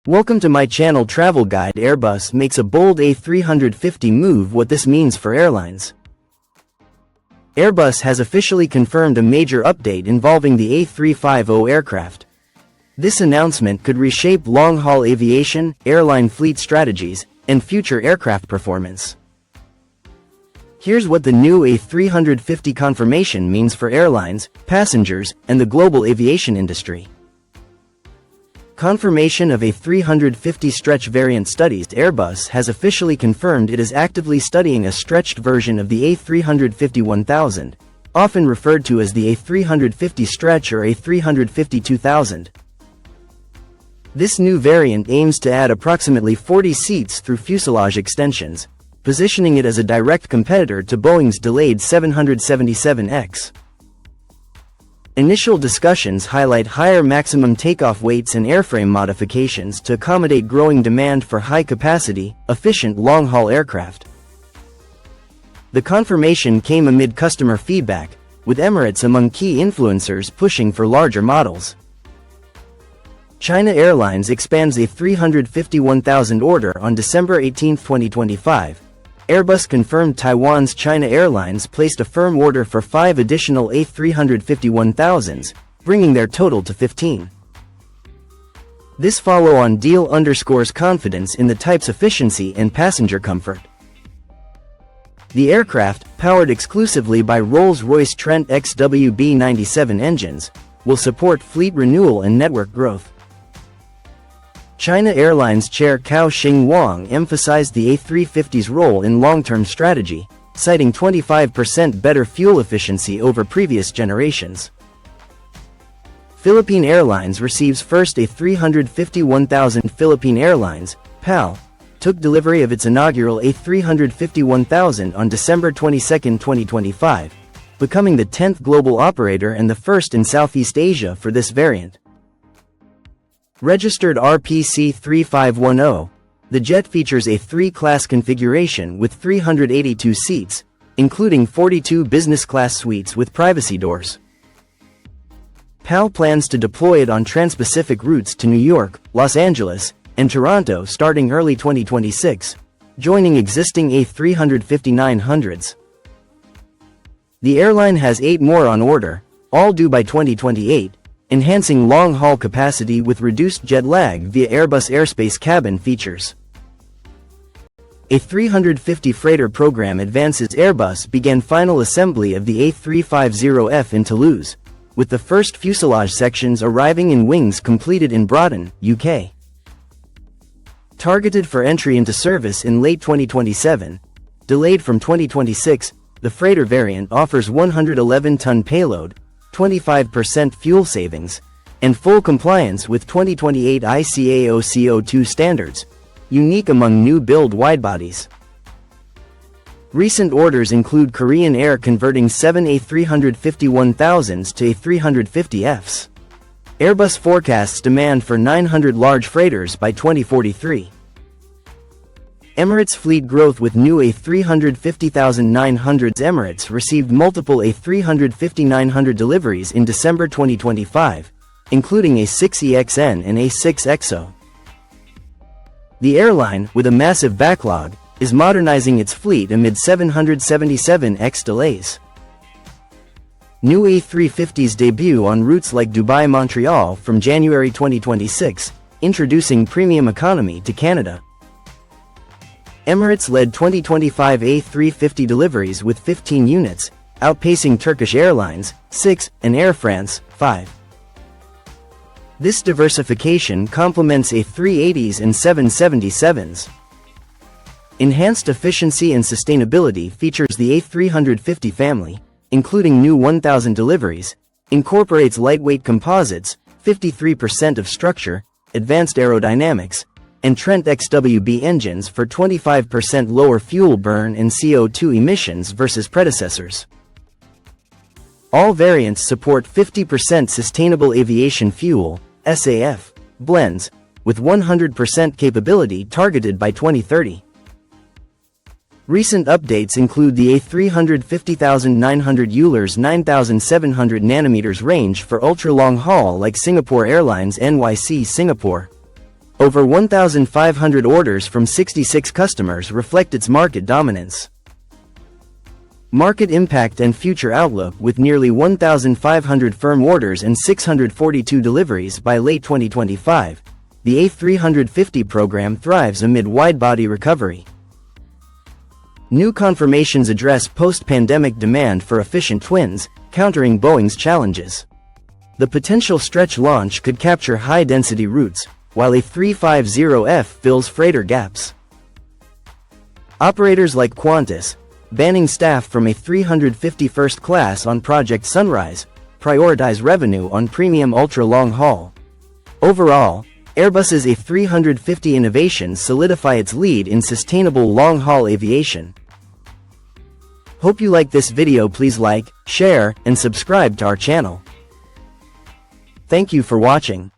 Welcome to my channel Travel Guide. Airbus makes a bold A350 move. What this means for airlines. Airbus has officially confirmed a major update involving the A350 aircraft. This announcement could reshape long-haul aviation, airline fleet strategies, and future aircraft performance. Here's what the new A350 confirmation means for airlines, passengers, and the global aviation industry. Confirmation of A350 stretch variant studies. Airbus has officially confirmed it is actively studying a stretched version of the A350-1000, often referred to as the A350 stretch or A350-2000. This new variant aims to add approximately 40 seats through fuselage extensions, positioning it as a direct competitor to Boeing's delayed 777X. Initial discussions highlight higher maximum takeoff weights and airframe modifications to accommodate growing demand for high-capacity, efficient long-haul aircraft. The confirmation came amid customer feedback, with Emirates among key influencers pushing for larger models. China Airlines expands a A350-1000 order on December 18, 2025. Airbus confirmed Taiwan's China Airlines placed a firm order for 5 additional A350-1000s, bringing their total to 15. This follow-on deal underscores confidence in the type's efficiency and passenger comfort. The aircraft, powered exclusively by Rolls-Royce Trent XWB-97 engines, will support fleet renewal and network growth. China Airlines Chair Cao-Shing Wang emphasized the A350's role in long-term strategy, citing 25% better fuel efficiency over previous generations. Philippine Airlines receives first A350-1000. Philippine Airlines, PAL, took delivery of its inaugural A350-1000 on December 22, 2025, becoming the 10th global operator and the first in Southeast Asia for this variant. Registered RPC 3510, the jet features a 3-class configuration with 382 seats, including 42 business-class suites with privacy doors. PAL plans to deploy it on trans-Pacific routes to New York, Los Angeles, and Toronto starting early 2026, joining existing A350-900s. The airline has 8 more on order, all due by 2028, enhancing long-haul capacity with reduced jet lag via Airbus airspace cabin features. A350 freighter program advances. Airbus began final assembly of the A350F in Toulouse, with the first fuselage sections arriving in wings completed in Broughton, UK. Targeted for entry into service in late 2027, delayed from 2026, the freighter variant offers 111-ton payload, 25% fuel savings, and full compliance with 2028 ICAO CO2 standards, unique among new-build widebodies. Recent orders include Korean Air converting 7 A350-1000s to A350Fs. Airbus forecasts demand for 900 large freighters by 2043. Emirates fleet growth with new A350-900s. Emirates received multiple A350-900 deliveries in December 2025, including A6EXN and A6XO. The airline, with a massive backlog, is modernizing its fleet amid 777X delays. New A350s debut on routes like Dubai-Montreal from January 2026, introducing premium economy to Canada. Emirates led 2025 A350 deliveries with 15 units, outpacing Turkish Airlines, 6, and Air France, 5. This diversification complements A380s and 777s. Enhanced efficiency and sustainability features the A350 family, including new 1000 deliveries, incorporates lightweight composites, 53% of structure, advanced aerodynamics, and Trent XWB engines for 25% lower fuel burn and CO2 emissions versus predecessors. All variants support 50% sustainable aviation fuel, SAF, blends, with 100% capability targeted by 2030. Recent updates include the A350-900 Euler's 9,700 nanometers range for ultra-long haul like Singapore Airlines NYC Singapore. Over 1,500 orders from 66 customers reflect its market dominance. Market impact and future outlook. With nearly 1,500 firm orders and 642 deliveries by late 2025, the A350 program thrives amid wide-body recovery. New confirmations address post-pandemic demand for efficient twins, countering Boeing's challenges. The potential stretch launch could capture high-density routes, while A350F fills freighter gaps. Operators like Qantas, banning staff from A350 first class on Project Sunrise, prioritize revenue on premium ultra-long haul. Overall, Airbus's A350 innovations solidify its lead in sustainable long-haul aviation. Hope you like this video. Please like, share, and subscribe to our channel. Thank you for watching.